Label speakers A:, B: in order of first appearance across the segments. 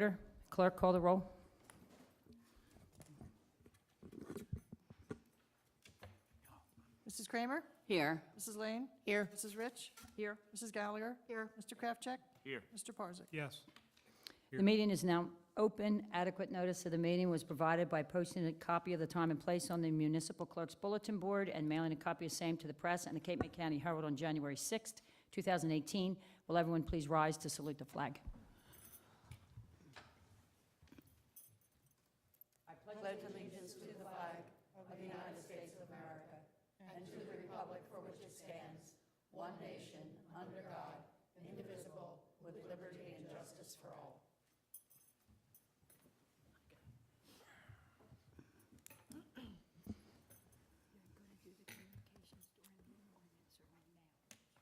A: order. Clerk, call the roll.
B: Mrs. Kramer?
C: Here.
B: Mrs. Lane?
C: Here.
B: Mrs. Rich?
A: Here.
B: Mrs. Gallagher?
C: Here.
B: Mr. Kraftcheck?
D: Here.
B: Mr. Parzak?
D: Yes.
A: The meeting is now open. Adequate notice of the meeting was provided by posting a copy of the time and place on the municipal clerk's bulletin board and mailing a copy of same to the press and the Cape May County Herald on January 6th, 2018. Will everyone please rise to salute the flag?
C: I pledge allegiance to the flag of the United States of America and to the republic for which it stands, one nation, under God, indivisible, with liberty and justice for all.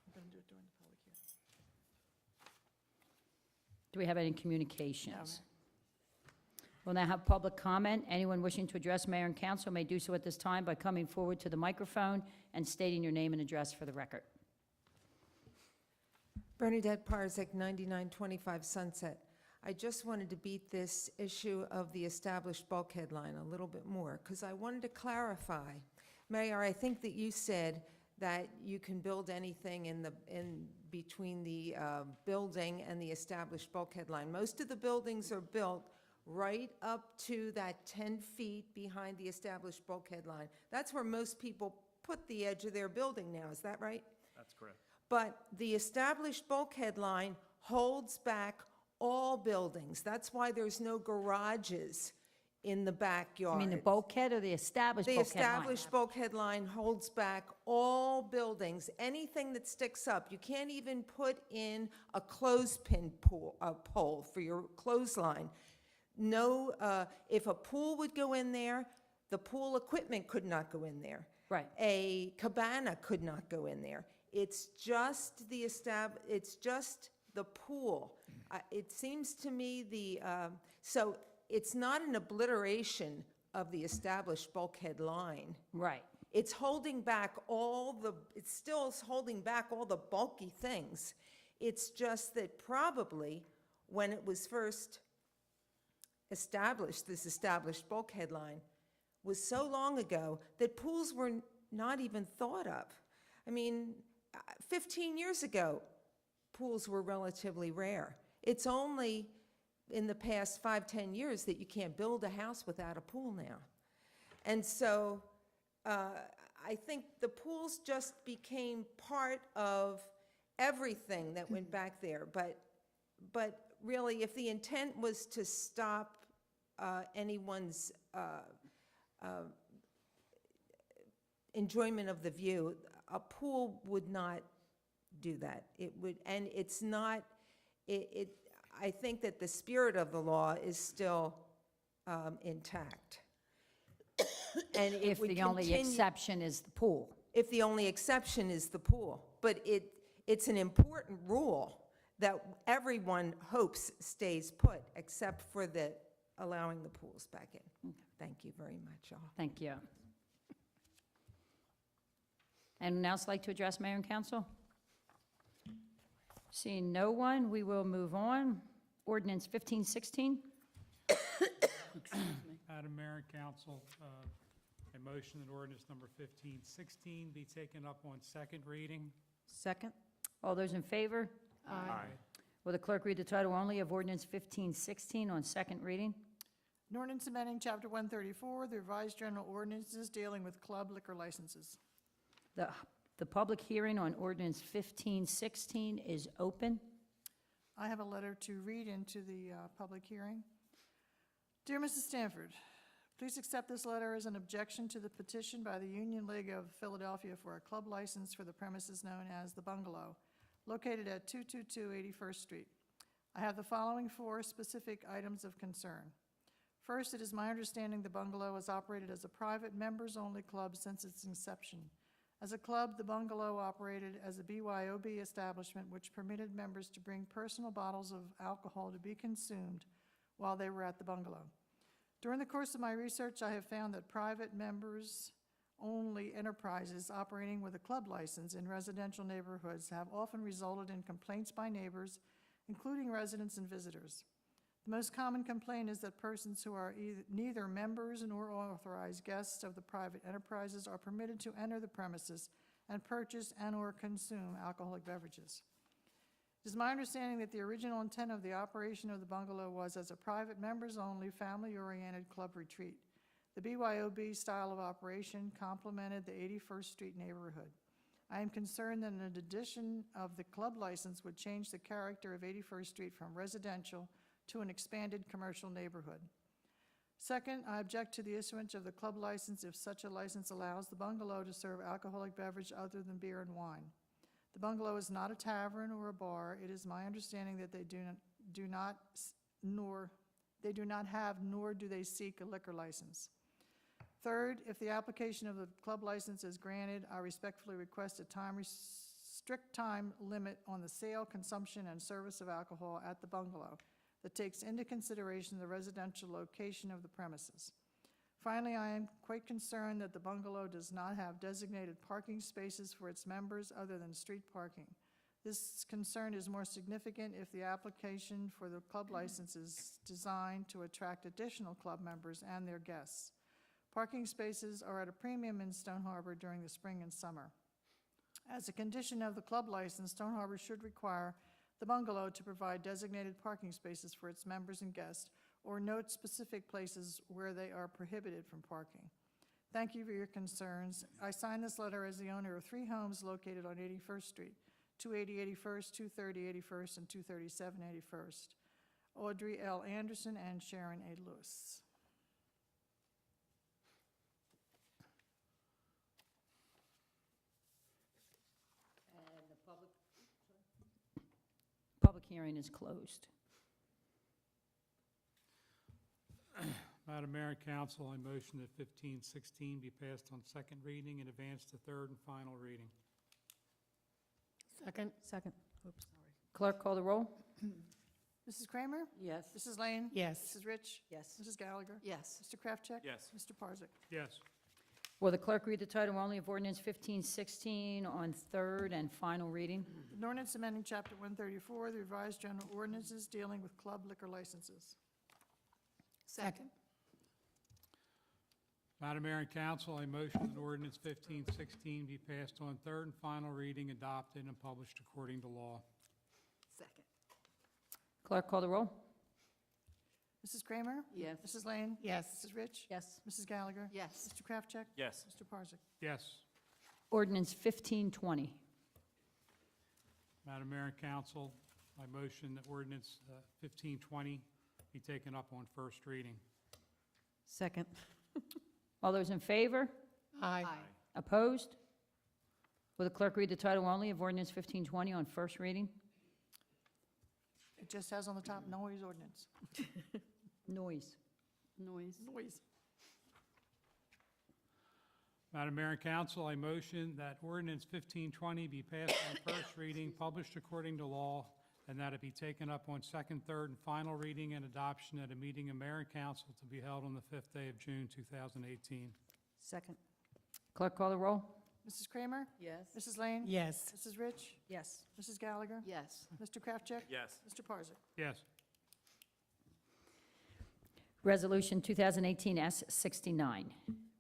B: I'm going to do it during the public hearing.
A: Do we have any communications? We'll now have public comment. Anyone wishing to address mayor and council may do so at this time by coming forward to the microphone and stating your name and address for the record.
E: Bernadette Parzak, 9925 Sunset. I just wanted to beat this issue of the established bulkhead line a little bit more, because I wanted to clarify. Mayor, I think that you said that you can build anything in between the building and the established bulkhead line. Most of the buildings are built right up to that 10 feet behind the established bulkhead line. That's where most people put the edge of their building now, is that right?
D: That's correct.
E: But the established bulkhead line holds back all buildings. That's why there's no garages in the
A: I
E: backyard.
A: mean, the bulkhead or the established
E: The
A: bulkhead line?
E: established bulkhead line holds back all buildings, anything that sticks up. You can't even put in a clothespin pole for your clothesline. No, if a pool would go in there, the pool equipment could not go in there.
A: Right.
E: A cabana could not go in there. It's just it's just the pool. It seems to me so it's not an obliteration of the established bulkhead line.
A: Right.
E: It's holding back it's still holding back all the bulky things. It's just that probably when it was first established, this established bulkhead line, was so long ago that pools were not even thought of. I mean, 15 years ago, pools were relatively rare. It's only in the past 5-10 years that you can't build a house without a pool now. And so I think the pools just became part of everything that went back there. But really, if the intent was to stop anyone's enjoyment of the view, a pool would not do that. It would, and it's not, I think that the spirit of the law is still intact. And
A: If the only exception is the pool.
E: If the only exception is the pool. But it's an important rule that everyone hopes stays put, except for allowing the pools back in. Thank you very much, all.
A: Thank you. Anyone else like to address mayor and council? Seeing no one, we will move on. Ordinance 1516.
D: Madam Mayor and Council, a motion that ordinance number 1516 be taken up on second reading.
B: Second?
A: All those in favor?
D: Aye.
A: Will the clerk read the title only of ordinance 1516 on second reading?
B: An ordinance amending Chapter 134, the revised general ordinances dealing with club liquor licenses.
A: The public hearing on ordinance 1516 is open.
B: I have a letter to read into the public hearing. Dear Mrs. Stanford, please accept this letter as an objection to the petition by the Union League of Philadelphia for a club license for the premises known as The Bungalow, located at 222 81st Street. I have the following 4 specific items of concern. First, it is my understanding the Bungalow has operated as a private members-only club since its inception. As a club, the Bungalow operated as a BYOB establishment which permitted members to bring personal bottles of alcohol to be consumed while they were at the Bungalow. During the course of my research, I have found that private members-only enterprises operating with a club license in residential neighborhoods have often resulted in complaints by neighbors, including residents and visitors. The most common complaint is that persons who are neither members nor authorized guests of the private enterprises are permitted to enter the premises and purchase and/or consume alcoholic beverages. It is my understanding that the original intent of the operation of the bungalow was as a private, members-only, family-oriented club retreat. The BYOB style of operation complemented the 81st Street neighborhood. I am concerned that an addition of the club license would change the character of 81st Street from residential to an expanded commercial neighborhood. Second, I object to the issuance of the club license if such a license allows the bungalow to serve alcoholic beverage other than beer and wine. The bungalow is not a tavern or a bar. It is my understanding that they do not have, nor do they seek a liquor license. Third, if the application of the club license is granted, I respectfully request a strict time limit on the sale, consumption, and service of alcohol at the bungalow that takes into consideration the residential location of the premises. Finally, I am quite concerned that the bungalow does not have designated parking spaces for its members other than street parking. This concern is more significant if the application for the club license is designed to attract additional club members and their guests. Parking spaces are at a premium in Stone Harbor during the spring and summer. As a condition of the club license, Stone Harbor should require the bungalow to provide designated parking spaces for its members and guests, or note specific places where they are prohibited from parking. Thank you for your concerns. I sign this letter as the owner of 3 homes located on 81st Street, 280 81st, 230 81st, and 237 81st. Audrey L. Anderson and Sharon A. Lewis.
A: And the public hearing is closed.
D: Madam Mayor and Council, I motion that 1516 be passed on second reading and advance to third and final reading.
C: Second?
A: Second. Oops, sorry. Clerk, call the roll.
B: Mrs. Kramer?
C: Yes.
B: Mrs. Lane?
C: Yes.
B: Mrs. Rich?
A: Yes.
B: Mrs. Gallagher?
C: Yes.
B: Mr. Kraftcheck?
F: Yes.
B: Mr. Parzak?
D: Yes.
A: Will the clerk read the title only of ordinance 1516 on third and final reading?
B: An ordinance amending Chapter 134, the revised general ordinances dealing with club liquor licenses.
C: Second?
D: Madam Mayor and Council, I motion that ordinance 1516 be passed on third and final reading, adopted, and published according to law.
C: Second?
A: Clerk, call the roll.
B: Mrs. Kramer?
C: Yes.
B: Mrs. Lane?
C: Yes.
B: Mrs. Rich?
A: Yes.
B: Mrs. Gallagher?
C: Yes.
B: Mr. Kraftcheck?
F: Yes.
B: Mr. Parzak?
D: Yes.
A: Ordinance 1520.
D: Madam Mayor and Council, I motion that ordinance 1520 be taken up on first reading.
C: Second?
A: All those in favor?
C: Aye.
A: Opposed? Will the clerk read the title only of ordinance 1520 on first reading?
B: It just has on the top, noise ordinance.
A: Noise.
C: Noise?
B: Noise.
D: Madam Mayor and Council, I motion that ordinance 1520 be passed on first reading, published according to law, and that it be taken up on second, third, and final reading and adoption at a meeting of Mayor and Council to be held on the 5th day of June, 2018.
C: Second?
A: Clerk, call the roll.
B: Mrs. Kramer?
C: Yes.
B: Mrs. Lane?
C: Yes.
B: Mrs. Rich?
A: Yes.
B: Mrs. Gallagher?
C: Yes.
B: Mr. Kraftcheck?
F: Yes.
B: Mr. Parzak?
D: Yes.
A: Resolution 2018 S69.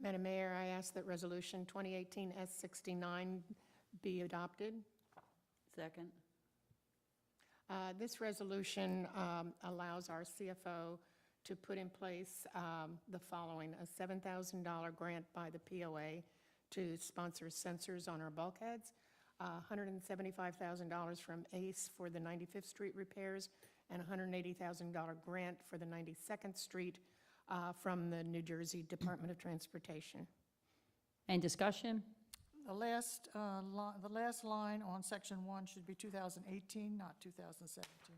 G: Madam Mayor, I ask that Resolution 2018 S69 be adopted.
C: Second?
G: This resolution allows our CFO to put in place the following: a $7,000 grant by the POA to sponsor sensors on our bulkheads, $175,000 from ACE for the 95th Street repairs, and a $180,000 grant for the 92nd Street from the New Jersey Department of Transportation.
A: Any discussion?
B: The last line on section 1 should be 2018, not 2017.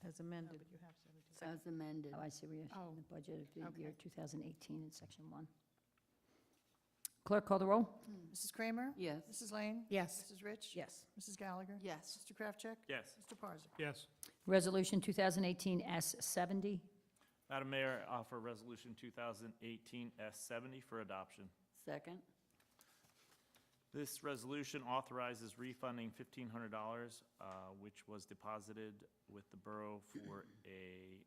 C: As amended.
B: But you have 17.
C: As amended.
A: Oh, I see where you're,
G: Oh,
A: the budget of the
G: okay.
A: year 2018 in section 1. Clerk, call the roll.
B: Mrs. Kramer?
C: Yes.
B: Mrs. Lane?
G: Yes.
B: Mrs. Rich?
A: Yes.
B: Mrs. Gallagher?
C: Yes.
B: Mr. Kraftcheck?
F: Yes.
B: Mr. Parzak?
D: Yes.
A: Resolution 2018 S70.
F: Madam Mayor, I offer Resolution 2018 S70 for adoption.
C: Second?
F: This resolution authorizes refunding $1,500, which was deposited with the borough for a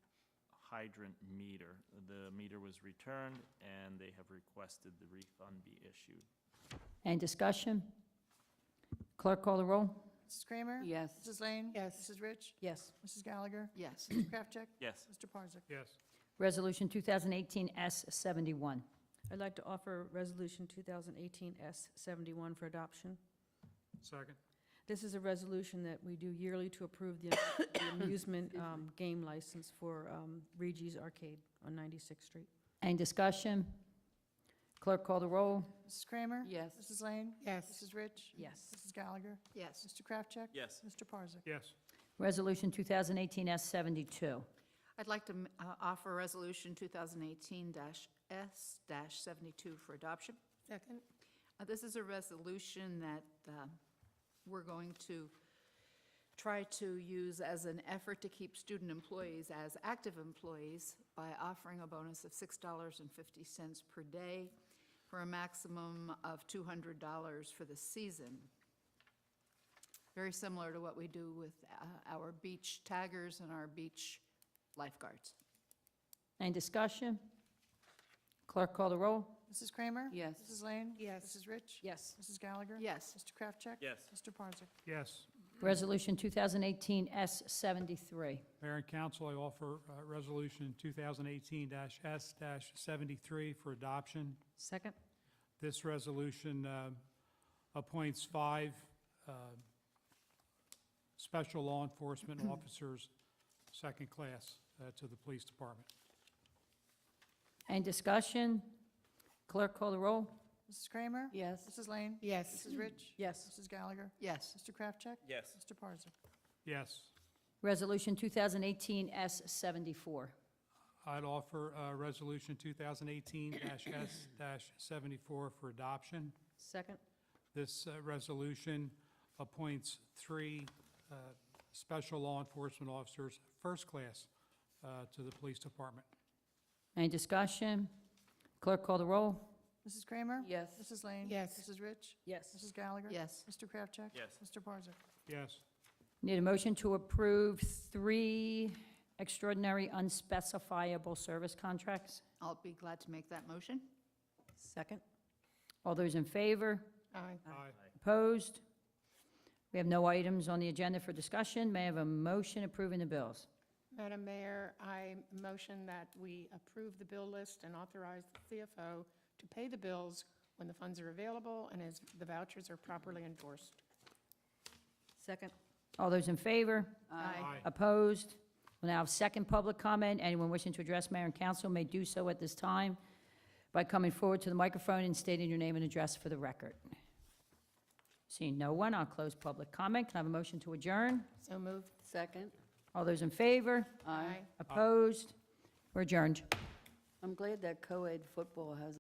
F: hydrant meter. The meter was returned, and they have requested the refund be issued.
A: Any discussion? Clerk call the roll.
B: Mrs. Kramer?
C: Yes.
B: Mrs. Lane?
G: Yes.
B: Mrs. Rich?
E: Yes.
B: Mrs. Gallagher?
C: Yes.
B: Mr. Kraftcheck?
F: Yes.
B: Mr. Parzak?
D: Yes.
A: Resolution 2018-S71.
H: I'd like to offer Resolution 2018-S71 for adoption.
D: Second.
H: This is a resolution that we do yearly to approve the amusement game license for Reggie's Arcade on 96th Street.
A: Any discussion? Clerk call the roll.
B: Mrs. Kramer?
C: Yes.
B: Mrs. Lane?
G: Yes.
B: Mrs. Rich?
H: Yes.
B: Mrs. Gallagher?
C: Yes.
B: Mr. Kraftcheck?
F: Yes.
B: Mr. Parzak?
D: Yes.
A: Resolution 2018-S72.
C: I'd like to offer Resolution 2018-S-72 for adoption.
G: Second?
C: This is a resolution that we're going to try to use as an effort to keep student employees as active employees by offering a bonus of $6.50 per day for a maximum of $200 for the season. Very similar to what we do with our beach taggers and our beach lifeguards.
A: Any discussion? Clerk call the roll.
B: Mrs. Kramer?
C: Yes.
B: Mrs. Lane?
G: Yes.
B: Mrs. Rich?
H: Yes.
B: Mrs. Gallagher?
C: Yes.
B: Mr. Kraftcheck?
F: Yes.
B: Mr. Parzak?
D: Yes.
A: Resolution 2018-S73.
D: Mayor and council, I offer Resolution 2018-S-73 for adoption.
H: Second?
D: This resolution appoints 5 special law enforcement officers, second class, to the police department.
A: Any discussion? Clerk call the roll.
B: Mrs. Kramer?
C: Yes.
B: Mrs. Lane?
G: Yes.
B: Mrs. Rich?
H: Yes.
B: Mrs. Gallagher?
C: Yes.
B: Mr. Kraftcheck?
F: Yes.
B: Mr. Parzak?
D: Yes.
A: Resolution 2018-S74.
D: I'd offer Resolution 2018-S-74 for adoption.
H: Second?
D: This resolution appoints 3 special law enforcement officers, first class, to the police department.
A: Any discussion? Clerk call the roll.
B: Mrs. Kramer?
C: Yes.
B: Mrs. Lane?
G: Yes.
B: Mrs. Rich?
H: Yes.
B: Mrs. Gallagher?
C: Yes.
B: Mr. Kraftcheck?
F: Yes.
B: Mr. Parzak?
D: Yes.
A: Need a motion to approve 3 extraordinary unspecifiable service contracts.
C: I'll be glad to make that motion.
H: Second?
A: All those in favor?
G: Aye.
D: Aye.
A: Opposed? We have no items on the agenda for discussion. May I have a motion approving the bills?
G: Madam Mayor, I motion that we approve the bill list and authorize the CFO to pay the bills when the funds are available and as the vouchers are properly endorsed.
H: Second?
A: All those in favor?
D: Aye.
A: Opposed? We'll now have second public comment. Anyone wishing to address mayor and council may do so at this time by coming forward to the microphone and stating your name and address for the record. Seeing no one, I'll close public comment. Can I have a motion to adjourn?
G: So moved.
C: Second.
A: All those in favor?
C: Aye.
A: Opposed? We're adjourned.
C: I'm glad that co-ed football has